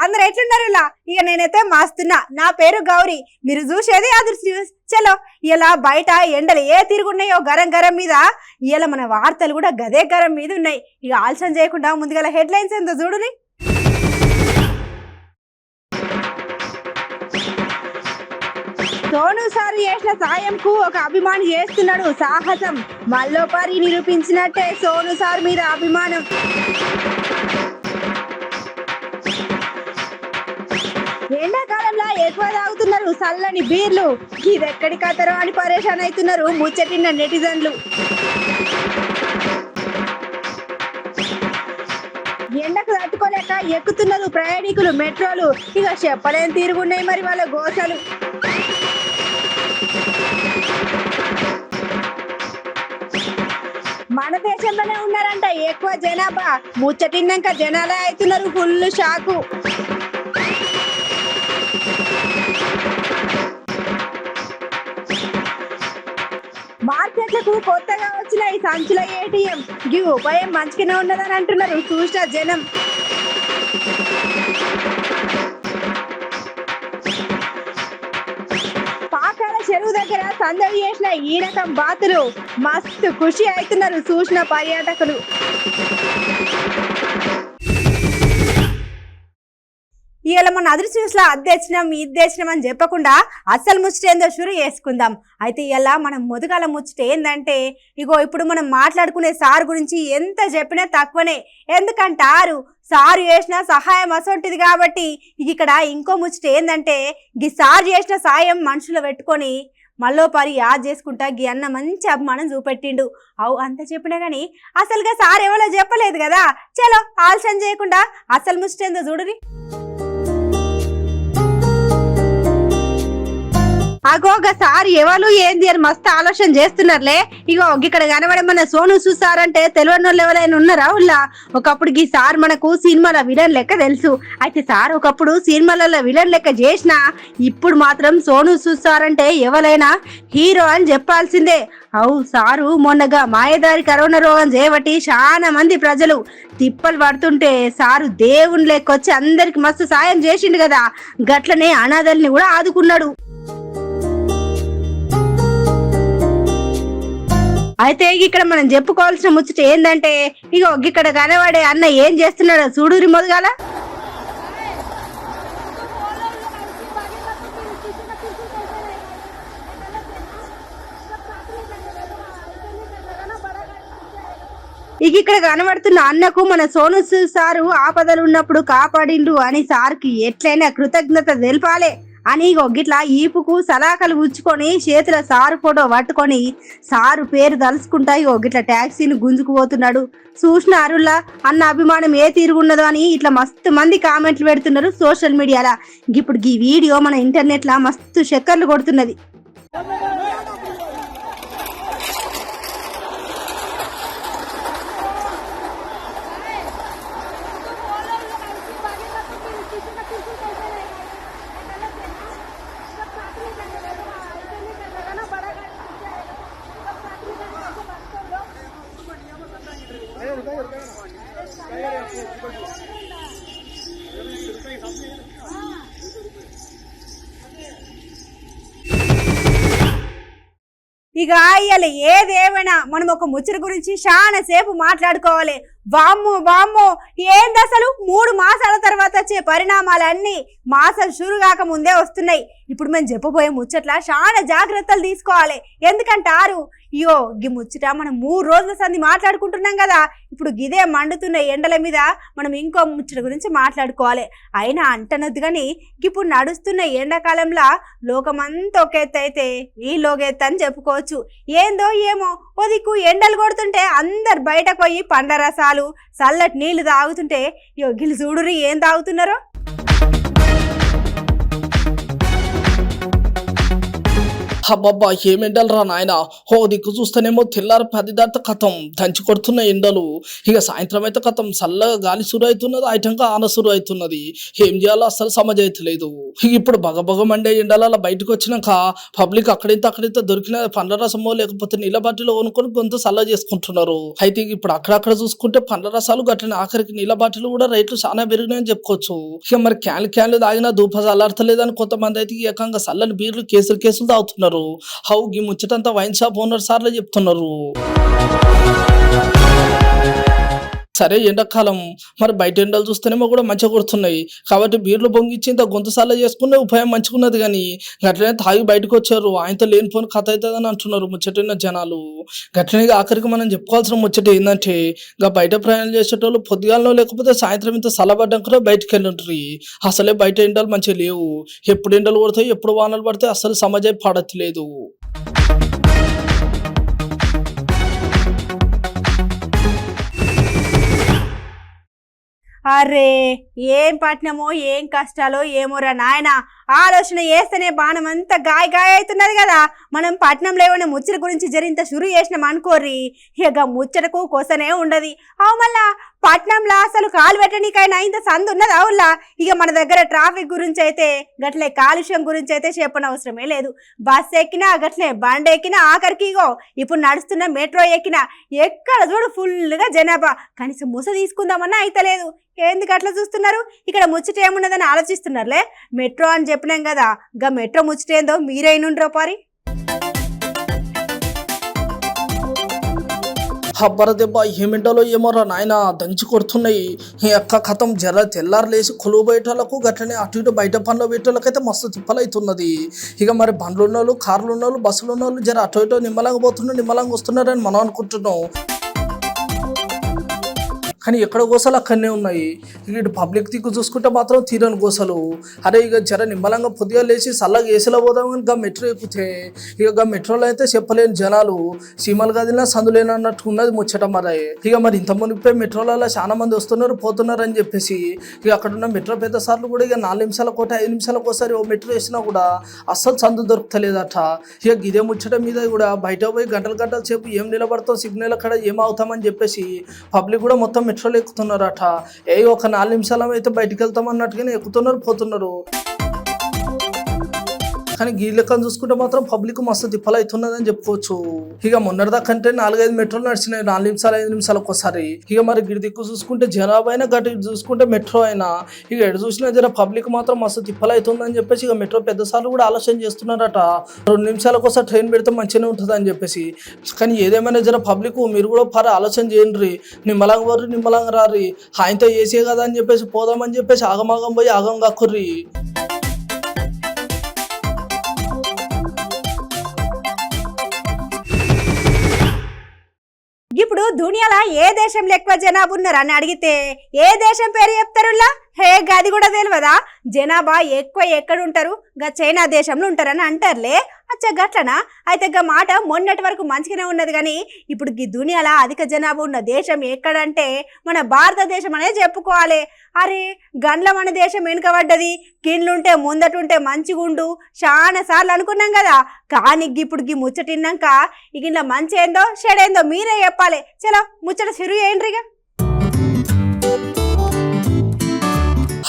అందరు ఎట్లున్నారు ఇలా? ఇక నేనైతే మాస్తున్నా. నా పేరు గౌరీ, మీరు చూసేది అదృశ్య న్యూస్. చలో, ఇలా బయట ఎండలు ఏ తిరుగున్నాయో గరం గరం మీద, ఇలా మన వార్తలు కూడా గదే గరం మీద ఉన్నాయి. ఇక ఆలస్యం చేయకుండా ముందుగా హెడ్లైన్స్ ఏందో చూడుని. సోను సార్ చేసిన సాయంకు ఒక అభిమాని చేస్తున్నాడు సాహసం. మల్లోపారి నిరూపించినట్టే సోను సార్ మీద అభిమానం. ఎండాకాలంలో ఎక్కువ తాగుతున్నారు చల్లని బీర్లు. ఇదెక్కడి కథరో అని పరేషాన్ అవుతున్నారు ముచ్చటిన్న నెటిజన్లు. ఎండకు తట్టుకోలేక ఎక్కుతున్నారు ప్రయాణికులు మెట్రోలు. ఇక చెప్పలేని తీరుగున్నాయి మరి వాళ్ళ గోసలు. మన దేశంలోనే ఉన్నారంట ఎక్కువ జనాభా. ముచ్చటిన్నాక జనాలే అవుతున్నారు ఫుల్ షాకు. మార్కెట్లకు కొత్తగా వచ్చిన ఈ సంచుల ఏటీఎం ఈ ఉపాయం మంచిగానే ఉన్నదని అంటున్నారు చూసిన జనం. పాకాల చెరువు దగ్గర సందడి చేసిన ఈ రకం బాతులు మస్తు ఖుషి అవుతున్నారు చూసిన పర్యాటకులు. ఇలా మన అదృశ్యంలో అద్దెచ్చినాం ఇద్దేచ్చినాం అని చెప్పకుండా అస్సలు ముచ్చటేందో షురు చేసుకుందాం. అయితే ఇలా మనం మొదగాల ముచ్చట ఏంటంటే, ఇగో ఇప్పుడు మనం మాట్లాడుకునే సార్ గురించి ఎంత చెప్పినా తక్కువనే. ఎందుకంటారు సారు చేసిన సహాయం అసొంటిది కాబట్టి. ఇక్కడ ఇంకో ముచ్చట ఏంటంటే, ఈ సార్ చేసిన సాయం మనుషులు పెట్టుకొని మల్లోపారి యాద్ చేసుకుంటా గీ అన్న మంచి అభిమానం చూపెట్టిండు. అవు అంత చెప్పినా కానీ అసలుగా సార్ ఎవరో చెప్పలేదు కదా. చలో ఆలస్యం చేయకుండా అసలు ముచ్చటేందో చూడురి. అగోగ సార్ ఎవరు ఏంది అని మస్తు ఆలోచన చేస్తున్నారులే. ఇగో ఇక్కడ కనబడే మన సోను సార్ అంటే తెలియని వాళ్ళు ఎవరైనా ఉన్నారా? ఉల్లా ఒకప్పుడు ఈ సార్ మనకు సినిమాల విలన్ లెక్క తెలుసు. అయితే సార్ ఒకప్పుడు సినిమాలలో విలన్ లెక్క చేసిన, ఇప్పుడు మాత్రం సోను సార్ అంటే ఎవరైనా హీరో అని చెప్పాల్సిందే. అవు సారు మొన్నగా మాయదారి కరోనా రోగం చేయబట్టి చాలా మంది ప్రజలు తిప్పలు పడుతుంటే సారు దేవుని లెక్కొచ్చి అందరికి మస్తు సాయం చేసిండు కదా. గట్లనే అనాథల్ని కూడా ఆదుకున్నాడు. అయితే ఇక్కడ మనం చెప్పుకోవాల్సిన ముచ్చట ఏంటంటే, ఇగో ఇక్కడ కనబడే అన్న ఏం చేస్తున్నాడో చూడురి మొదగాల. ఇక్కడ కనబడుతున్న అన్నకు మన సోను సారు ఆపదలు ఉన్నప్పుడు కాపాడిండు అని సార్కి ఎట్లయినా కృతజ్ఞత తెలపాలే అని గిట్లా ఈపుకు సలాకలు ఉచ్చుకొని చేతుల సారు ఫోటో పట్టుకొని సారు పేరు తలుసుకుంటా గిట్లా ట్యాక్సీని గుంజుకుపోతున్నాడు. చూసిన అరుల్లా అన్న అభిమానం ఏ తీరుగున్నదో అని ఇట్లా మస్తు మంది కామెంట్లు పెడుతున్నారు సోషల్ మీడియాలో. ఇప్పుడు ఈ వీడియో మన ఇంటర్నెట్ లా మస్తు చక్కర్లు కొడుతున్నది. ఇక ఇవాళ ఏదేమైనా మనం ఒక ముచ్చట గురించి చాలా సేపు మాట్లాడుకోవాలి. వామ్మో వామ్మో ఏంది అసలు 3 మాసాల తర్వాత వచ్చే పరిణామాలన్నీ మాసాలు షురు కాక ముందే వస్తున్నాయి. ఇప్పుడు మేము చెప్పబోయే ముచ్చట్ల చాలా జాగ్రత్తలు తీసుకోవాలి. ఎందుకంటారు ఇయో గీ ముచ్చట మనం 3 రోజుల సంది మాట్లాడుకుంటున్నాం కదా. ఇప్పుడు గిదే మండుతున్న ఎండల మీద మనం ఇంకో ముచ్చట గురించి మాట్లాడుకోవాలి. అయినా అంటనొద్దు కానీ ఇప్పుడు నడుస్తున్న ఎండాకాలంలో లోకమంతా ఒక ఎత్తు అయితే ఈ లోకెత్తు అని చెప్పుకోవచ్చు. ఏందో ఏమో ఓ దిక్కు ఎండలు కొడుతుంటే అందరు బయటకు పోయి పండ్ల రసాలు చల్లటి నీళ్లు తాగుతుంటే గిలు చూడురి ఏం తాగుతున్నారో. అబ్బబ్బా ఏం ఎండలరా నాయన. ఓ దిక్కు చూస్తేనేమో తెల్లారి 10 దాటితే కథం దంచి కొడుతున్న ఎండలు. ఇక సాయంత్రం అయితే కథం చల్లగా గాలి సురు అవుతున్నది, ఐటంగా ఆన సురు అవుతున్నది. ఏం చేయాలో అస్సలు సమజ్ అవుతలేదు. ఇక ఇప్పుడు బగబగ మండే ఎండల బయటకు వచ్చినాక పబ్లిక్ అక్కడింత దొరికిన పండ్ల రసమో లేకపోతే నీళ్ళ బాటిలో కొనుక్కొని కొంత చల్ల చేసుకుంటున్నారు. అయితే ఇప్పుడు అక్కడక్కడ చూసుకుంటే పండ్ల రసాలు గట్టిన ఆఖరికి నీళ్ళ బాటిల్ కూడా రేట్లు చాలా పెరిగినాయని చెప్పుకోవచ్చు. ఇక మరి క్యాన్లు తాగినా దూప చల్లారతలేదని కొంతమంది అయితే ఏకంగా చల్లని బీర్లు కేసులు తాగుతున్నారు. హౌ ఈ ముచ్చటంతా వైన్ షాప్ ఓనర్ సార్లే చెప్తున్నారు. సరే ఎండాకాలం మరి బయట ఎండలు చూస్తేనేమో కూడా మంచిగా కొడుతున్నాయి కాబట్టి బీర్లు పొంగిచ్చి ఇంత గొంతు సార్లు చేసుకునే ఉపాయం మంచిగున్నది. కానీ గట్లనే తాగి బయటకు వచ్చారు, ఆయనతో లేనిపోని కథ అవుతుందని అంటున్నారు ముచ్చటిన జనాలు. గట్లనే ఆఖరికి మనం చెప్పుకోవాల్సిన ముచ్చట ఏంటంటే ఇక బయట ప్రయాణం చేసేటోళ్ళు పొద్దుగాలలో లేకపోతే సాయంత్రం ఇంత చల్లబడ్డాక బయటకు వెళ్ళుంటారు. అసలే బయట ఎండలు మంచిగా లేవు. ఎప్పుడు ఎండలు పడతాయి ఎప్పుడు వానలు పడతాయి అసలు సమాజం పడట్లేదు. అరే ఏం పట్నమో ఏం కష్టాలో ఏమోరా నాయన. ఆలోచన చేస్తేనే బాణం అంతా గాయ అవుతున్నది కదా. మనం పట్నంలో ఏమైనా ముచ్చట గురించి జరింత షురు చేసినాం అనుకోర్రి, ఇక ముచ్చటకు కొసనే ఉండదు. అవు మళ్ళా పట్నంలో అసలు కాలు పెట్టడానికైనా ఇంత సందు ఉన్నది అవుల్లా. ఇక మన దగ్గర ట్రాఫిక్ గురించి అయితే గట్లే కాలుష్యం గురించి అయితే చెప్పనవసరమే లేదు. బస్సు ఎక్కినా గట్లే బండి ఎక్కినా ఆఖరికి ఇగో ఇప్పుడు నడుస్తున్న మెట్రో ఎక్కినా ఎక్కడ చూడు ఫుల్గా జనాభా. కనీసం ముస తీసుకుందామన్నా అయితే లేదు. ఎందుకు అట్లా చూస్తున్నారు? ఇక్కడ ముచ్చట ఏమున్నదని ఆలోచిస్తున్నారులే. మెట్రో అని చెప్పినాం కదా, గా మెట్రో ముచ్చట ఏందో మీరైనుండ్రో పారి. హబ్బర దెబ్బ ఏమింటాలో ఏమోరా నాయన దంచి కొడుతున్నాయి. ఈ అక్క కథం జర తెల్లారులేసి కొలువు బయటలకు గట్లనే అటు ఇటు బయట పనులు పెట్టేళ్ళకైతే మస్తు తిప్పలవుతున్నది. ఇక మరి బండ్లు ఉన్నోళ్ళు కార్లు ఉన్నోళ్ళు బస్సులు ఉన్నోళ్ళు జర అటు ఇటు నిమ్మలంగా పోతున్నారు నిమ్మలంగా వస్తున్నారని మనం అనుకుంటున్నాం. కానీ ఎక్కడ గోసలు అక్కడనే ఉన్నాయి. ఇటు పబ్లిక్ దిక్కు చూసుకుంటే మాత్రం తీరని గోసలు. అరే ఇక జర నిమ్మలంగా పొద్దుగా లేచి చల్లగా ఏసీలో పోదామని గా మెట్రో ఎక్కితే ఇక మెట్రోలో అయితే చెప్పలేని జనాలు సీమలు గదిలా సందులేని అన్నట్టు ఉన్నది ముచ్చట. మరి ఇక మరి ఇంత మునిగిపోయి మెట్రోలలో చాలా మంది వస్తున్నారు పోతున్నారు అని చెప్పేసి ఇక అక్కడ ఉన్న మెట్రో పెద్ద సార్లు కూడా ఇక 4 నిమిషాల కోట 5 నిమిషాలకు ఒకసారి ఓ మెట్రో వేసినా కూడా అస్సలు సందు దొరుకుతలేదట. ఇక ఇదే ముచ్చట మీద కూడా బయట పోయి గంటల సేపు ఏం నిలబడతాం సిగ్నల్ అక్కడ ఏం అవుతామని చెప్పేసి పబ్లిక్ కూడా మొత్తం మెట్రోలు ఎక్కుతున్నారట. ఒక 4 నిమిషాలు అయితే బయటికి వెళ్తాం అన్నట్టుగానే ఎక్కుతున్నారు పోతున్నారు. కానీ ఈ లెక్కను చూసుకుంటే మాత్రం పబ్లిక్ మస్తు తిప్పలవుతున్నదని చెప్పుకోవచ్చు. ఇక మొన్నటిదాకంటే 4-5 మెట్రోలు నడిచినాయి 4 నిమిషాలు 5 నిమిషాలకు ఒకసారి. ఇక మరి గిడి దిక్కు చూసుకుంటే జనాభా అయినా గట్టి చూసుకుంటే మెట్రో అయినా ఇక ఎటు చూసినా జర పబ్లిక్ మాత్రం మస్తు తిప్పలవుతుందని చెప్పేసి ఇక మెట్రో పెద్ద సార్లు కూడా ఆలోచన చేస్తున్నారట. 2 నిమిషాలకు ఒకసారి ట్రైన్ పెడితే మంచిగానే ఉంటుంది అని చెప్పేసి. కానీ ఏదేమైనా జర పబ్లిక్ మీరు కూడా ఆలోచన చేయండి. నిమ్మలంగా వర్రి నిమ్మలంగా రారి, ఆయనతో ఏసీ కదా అని చెప్పేసి పోదామని చెప్పేసి ఆగమాగం పోయి ఆగం కాకుర్రి. ఇప్పుడు దునియాలో ఏ దేశంలో ఎక్కువ జనాభా ఉన్నారని అడిగితే ఏ దేశం పేరు చెప్తారులా? గది కూడా తెలియదా? జనాభా ఎక్కువ ఎక్కడుంటారు? గా చైనా దేశంలో ఉంటారని అంటారులే. అచ్చా గట్లనా? అయితే గా మాట మొన్నటి వరకు మంచిగానే ఉన్నది. కానీ ఇప్పుడు ఈ దునియాలో అధిక జనాభా ఉన్న దేశం ఎక్కడంటే మన భారతదేశం అనే చెప్పుకోవాలి. అరే గండ్ల మన దేశం వెనుకబడ్డది, కిండ్లుంటే ముందటుంటే మంచిగుండు చాలా సార్లు అనుకున్నాం కదా. కానీ ఇప్పుడు ఈ ముచ్చటిన్నాక ఇక ఇలా మంచి ఏందో చెడేందో మీరే చెప్పాలి. చలో ముచ్చట సిరు ఏంట్రిగా.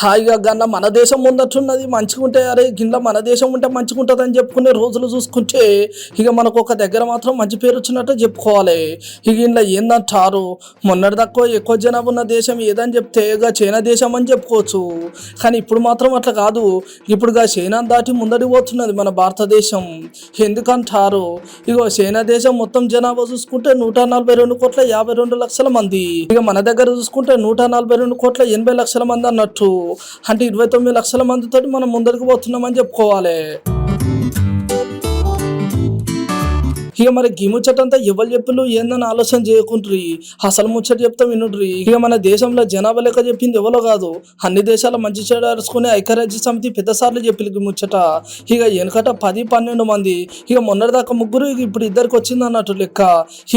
హాయిగా గన్న మన దేశం ముందట్టున్నది మంచిగా ఉంటే అరే గిన్నె మన దేశం ఉంటే మంచిగా ఉంటుంది అని చెప్పుకునే రోజులు చూసుకుంటే ఇక మనకు ఒక దగ్గర మాత్రం మంచి పేరు వచ్చినట్టు చెప్పుకోవాలి. ఇక ఇంట్లో ఏందంటారు మొన్నటి తక్కువ ఎక్కువ జనాభా ఉన్న దేశం ఏదని చెప్తే ఇక చైనా దేశం అని చెప్పుకోవచ్చు. కానీ ఇప్పుడు మాత్రం అట్లా కాదు. ఇప్పుడుగా చైనా దాటి ముందడి పోతున్నది మన భారతదేశం. ఎందుకంటారు ఇగో చైనా దేశం మొత్తం జనాభా చూసుకుంటే 142,52 మంది. ఇక మన దగ్గర చూసుకుంటే 142,80 మంది అన్నట్టు. అంటే 29 లక్షల మందితో మనం ముందరికి పోతున్నామని చెప్పుకోవాలి. ఇక మరి గీ ముచ్చటంతా ఎవరు చెప్పులు ఏందని ఆలోచన చేయకుండ్రి, అసలు ముచ్చట చెప్తాం వినుడ్రి. ఇక మన దేశంలో జనాభా లెక్క చెప్పింది ఎవరో కాదు, అన్ని దేశాల మంచి చెడు అరుచుకునే ఐక్యరాజ్య సమితి పెద్ద సార్లు చెప్పింది ముచ్చట. ఇక వెనకట 10-12 మంది, ఇక మొన్నటిదాకా 3, ఇప్పుడు 2కి వచ్చింది అన్నట్టు లెక్క.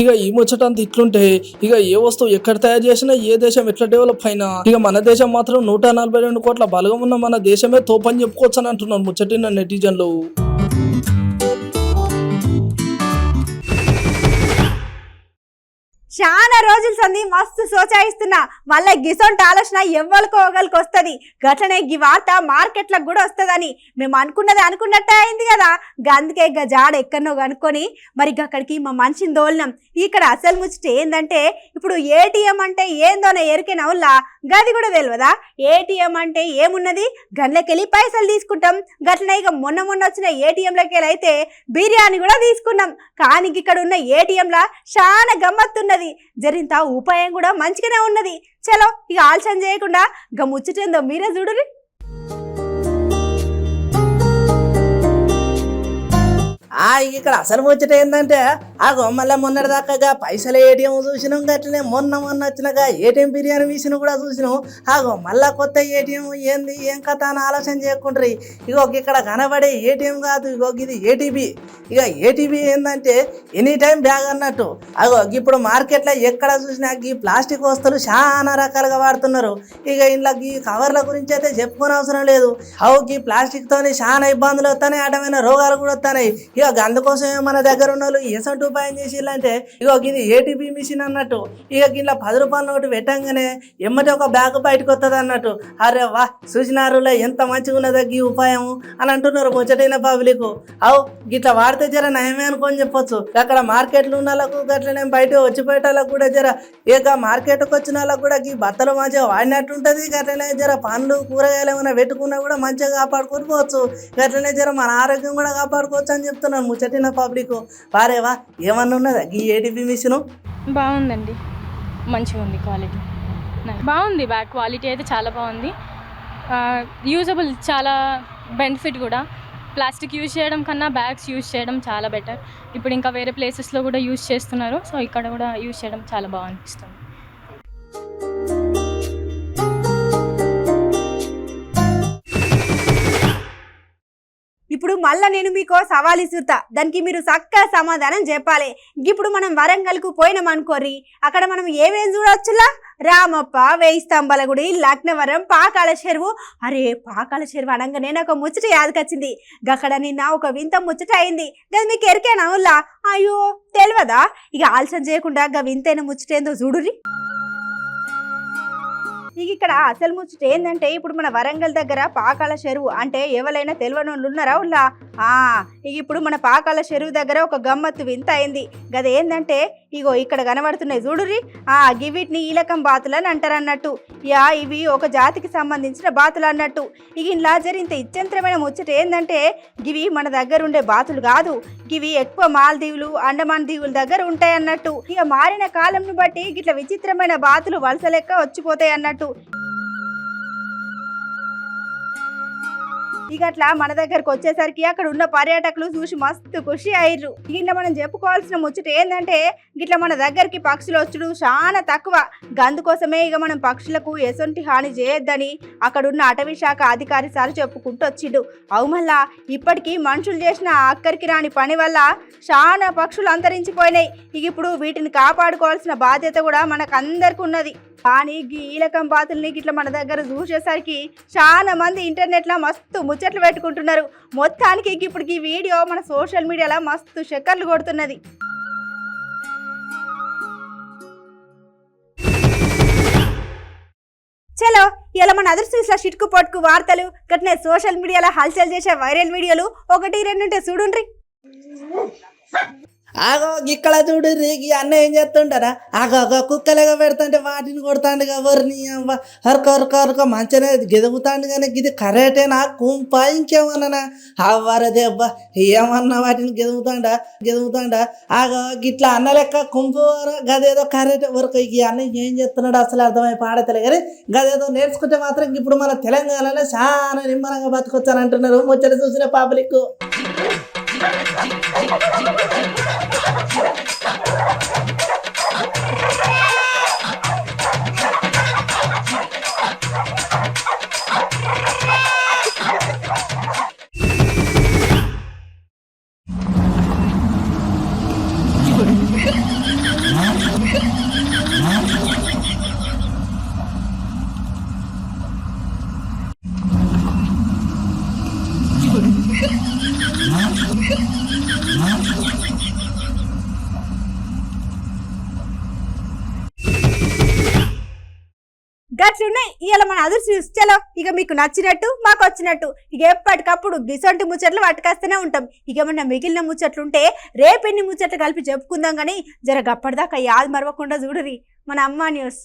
ఇక ఈ ముచ్చటంతా ఇట్లుంటే ఇక ఏ వస్తువు ఎక్కడ తయారు చేసినా ఏ దేశం ఎట్లా డెవలప్ అయినా ఇక మన దేశం మాత్రం 142 కోట్ల బలగం ఉన్న మన దేశమే తోపని చెప్పుకోవచ్చు అని అంటున్నారు ముచ్చటిన నెటిజన్లు. చాలా రోజుల సంది మస్తు సోచాయిస్తున్నా మళ్ళీ గిసొంటి ఆలోచన ఎవ్వరికో ఒకరికి వస్తుంది. గట్లనే ఈ వార్త మార్కెట్లకు కూడా వస్తుందని మేము అనుకున్నది అనుకున్నట్టే అయింది కదా. అందుకే ఇక జాడ ఎక్కడనో కనుక్కొని మరి అక్కడికి మా మనిషిని దోలినాం. ఇక్కడ అసలు ముచ్చట ఏందంటే ఇప్పుడు ఏటీఎం అంటే ఏందోనే ఎరికెనవుల్లా గది కూడా తెలియదా? ఏటీఎం అంటే ఏమున్నది, గండ్లకెళ్ళి పైసలు తీసుకుంటాం. గట్లనే ఇక మొన్న వచ్చిన ఏటీఎంలకి అయితే బిర్యానీ కూడా తీసుకున్నాం. కానీ ఇక్కడ ఉన్న ఏటీఎంలా చాలా గమ్మత్తున్నది, జరింత ఉపాయం కూడా మంచిగానే ఉన్నది. చలో ఇక ఆలస్యం చేయకుండా ఇక ముచ్చటేందో మీరే చూడురి. ఇక్కడ అసలు ముచ్చట ఏంటంటే మళ్ళీ మొన్నటిదాకా పైసలు ఏటీఎం చూసినాం. గట్లనే మొన్న వచ్చినాక ఏటీఎం బిర్యానీ మిషన్ కూడా చూసినాం. మళ్ళా కొత్త ఏటీఎం ఏంది ఏం కథ అని ఆలోచన చేయకుండ్రి. ఇక్కడ కనబడే ఏటీఎం కాదు, ఇది ఏటీబీ. ఏటీబీ ఏంటంటే ఎనీ టైం బ్యాగ్ అన్నట్టు. ఇప్పుడు మార్కెట్లో ఎక్కడ చూసినా ఈ ప్లాస్టిక్ వస్తువులు చాలా రకాలుగా వాడుతున్నారు. ఇంట్లో ఈ కవర్ల గురించి అయితే చెప్పుకోని అవసరం లేదు. ఈ ప్లాస్టిక్ తోని చాలా ఇబ్బందులు వస్తాయి, అటమైన రోగాలు కూడా వస్తున్నాయి. అందుకోసమే మన దగ్గర ఉన్న వాళ్ళు ఎసంటి ఉపాయం చేసిల్లంటే ఇది ఏటీపీ మిషన్ అన్నట్టు. ఇలా 10 రూపాయల నోటు పెట్టంగానే ఎమ్మటి ఒక బ్యాగ్ బయటకు వస్తుంది అన్నట్టు. అరే వా చూసినారులే ఎంత మంచిగా ఉన్నదో ఈ ఉపాయం అని అంటున్నారు ముచ్చటైన పబ్లిక్. గిట్లా వాడితే జర నయమే అనుకొని చెప్పొచ్చు. అక్కడ మార్కెట్లు ఉన్న వాళ్ళకు గట్లనే బయట వచ్చిపోయేటోళ్ళకు కూడా జర మార్కెట్కి వచ్చిన వాళ్ళకు కూడా ఈ బట్టలు మంచిగా వాడినట్టు ఉంటుంది. గట్లనే జర పండ్లు కూరగాయలు ఏమైనా పెట్టుకున్నా కూడా మంచిగా కాపాడుకొని పోవచ్చు. గట్లనే జర మన ఆరోగ్యం కూడా కాపాడుకోవచ్చు అని చెప్తున్నారు ముచ్చటిన పబ్లిక్. వారేవా ఏమన్నా ఉన్నదా ఈ ఏటీపీ మిషన్? బాగుందండి, మంచిగా ఉంది, క్వాలిటీ బాగుంది. బ్యాగ్ క్వాలిటీ అయితే చాలా బాగుంది, యూజబుల్, చాలా బెనిఫిట్ కూడా. ప్లాస్టిక్ యూజ్ చేయడం కన్నా బ్యాగ్స్ యూజ్ చేయడం చాలా బెటర్. ఇప్పుడు ఇంకా వేరే ప్లేసెస్లో కూడా యూజ్ చేస్తున్నారు, సో ఇక్కడ కూడా యూజ్ చేయడం చాలా బాగా అనిపిస్తుంది. ఇప్పుడు మళ్ళా నేను మీకు సవాల్ ఇస్తుతా, దానికి మీరు చక్కగా సమాధానం చెప్పాలి. ఇప్పుడు మనం వరంగల్కు పోయినాం అనుకోర్రి, అక్కడ మనం ఏమేం చూడవచ్చులా? రామప్ప, 1000 స్తంభాల గుడి, లక్నవరం, పాకాల చెరువు. అరే పాకాల చెరువు అనగానే నాకు ముచ్చట యాదకొచ్చింది. అక్కడ నిన్న ఒక వింత ముచ్చట అయింది, అది మీకు ఎరికేనా ఉల్లా? అయ్యో తెలియదా? ఇక ఆలస్యం చేయకుండా గా వింతైన ముచ్చటేందో చూడురి. ఇక్కడ అసలు ముచ్చట ఏంటంటే ఇప్పుడు మన వరంగల్ దగ్గర పాకాల చెరువు అంటే ఎవరైనా తెలియని వాళ్ళు ఉన్నారా ఉల్లా? ఇప్పుడు మన పాకాల చెరువు దగ్గర ఒక గమ్మత్తు వింత అయింది. గది ఏంటంటే ఇక్కడ కనబడుతున్నాయి చూడురి. వీటిని ఈలకం బాతులు అని అంటారు అన్నట్టు. ఇవి ఒక జాతికి సంబంధించిన బాతులు అన్నట్టు. ఇలా జరిగిన ఇచ్చంత్రమైన ముచ్చట ఏంటంటే ఇవి మన దగ్గర ఉండే బాతులు కాదు, ఇవి ఎక్కువ మాల్దీవులు, అండమాన్ దీవుల దగ్గర ఉంటాయి అన్నట్టు. మారిన కాలంను బట్టి ఇట్లా విచిత్రమైన బాతులు వలస లెక్క వచ్చిపోతాయి అన్నట్టు. అట్లా మన దగ్గరకు వచ్చేసరికి అక్కడ ఉన్న పర్యాటకులు చూసి మస్తు ఖుషి అయ్యారు. ఇట్లా మనం చెప్పుకోవాల్సిన ముచ్చట ఏంటంటే ఇట్లా మన దగ్గరికి పక్షులు వచ్చుడు చాలా తక్కువ. అందుకోసమే మనం పక్షులకు ఎసొంటి హాని చేయొద్దని అక్కడున్న అటవీ శాఖ అధికారి సార్ చెప్పుకుంటూ వచ్చిండు. మళ్ళా ఇప్పటికీ మనుషులు చేసిన అక్కడికి రాని పని వల్ల చాలా పక్షులు అంతరించిపోయినాయి. ఇప్పుడు వీటిని కాపాడుకోవాల్సిన బాధ్యత కూడా మనకు అందరికి ఉన్నది. కానీ ఈలకం బాతుల్ని ఇట్లా మన దగ్గర చూసేసరికి చాలా మంది ఇంటర్నెట్లో మస్తు ముచ్చట్లు పెట్టుకుంటున్నారు. మొత్తానికి ఇప్పుడు ఈ వీడియో మన సోషల్ మీడియాలో మస్తు చక్కర్లు కొడుతున్నది. చలో ఇలా మన అదృష్ట చిట్కు పొట్టుకు వార్తలు గట్నే సోషల్ మీడియాలో హల్చల్ చేసే వైరల్ వీడియోలు 1-2 ఉంటే చూడుండ్రి. ఇక్కడ చూడు రేగి అన్న ఏం చేస్తుంటారా? కుక్కలేగా పెడతాంటే వాటిని కొడతాండు ఎవరిని హరక మంచిగానే గెదుగుతాండు. కానీ ఇది కరెక్టేనా కుంప ఇంకేమన్నా? అవ్వరదే అబ్బా ఏమన్నా వాటిని గెదుగుతాండా గిట్లా అన్న లెక్క కుంపు గదేదో కరెక్ట్ వరకు ఈ అన్న ఏం చేస్తున్నాడు అసలు అర్థమై పాడతలే. కానీ గదేదో నేర్చుకుంటే మాత్రం ఇప్పుడు మన తెలంగాణలో చాలా నిమ్మలంగా బతుకొచ్చానంటున్నారు ముచ్చట చూసిన పబ్లిక్. గట్లున్నాయి ఇవాళ మన అదృష్టి న్యూస్. చలో ఇక మీకు నచ్చినట్టు మాకు వచ్చినట్టు ఇక ఎప్పటికప్పుడు గిసొంటి ముచ్చట్లు పట్టుకొస్తూనే ఉంటాం. ఇక ఏమన్నా మిగిలిన ముచ్చట్లుంటే రేపెన్ని ముచ్చట్లు కలిపి చెప్పుకుందాం కానీ జర గప్పటిదాకా యాద్ మరవకుండా చూడరి మన అమ్మ న్యూస్.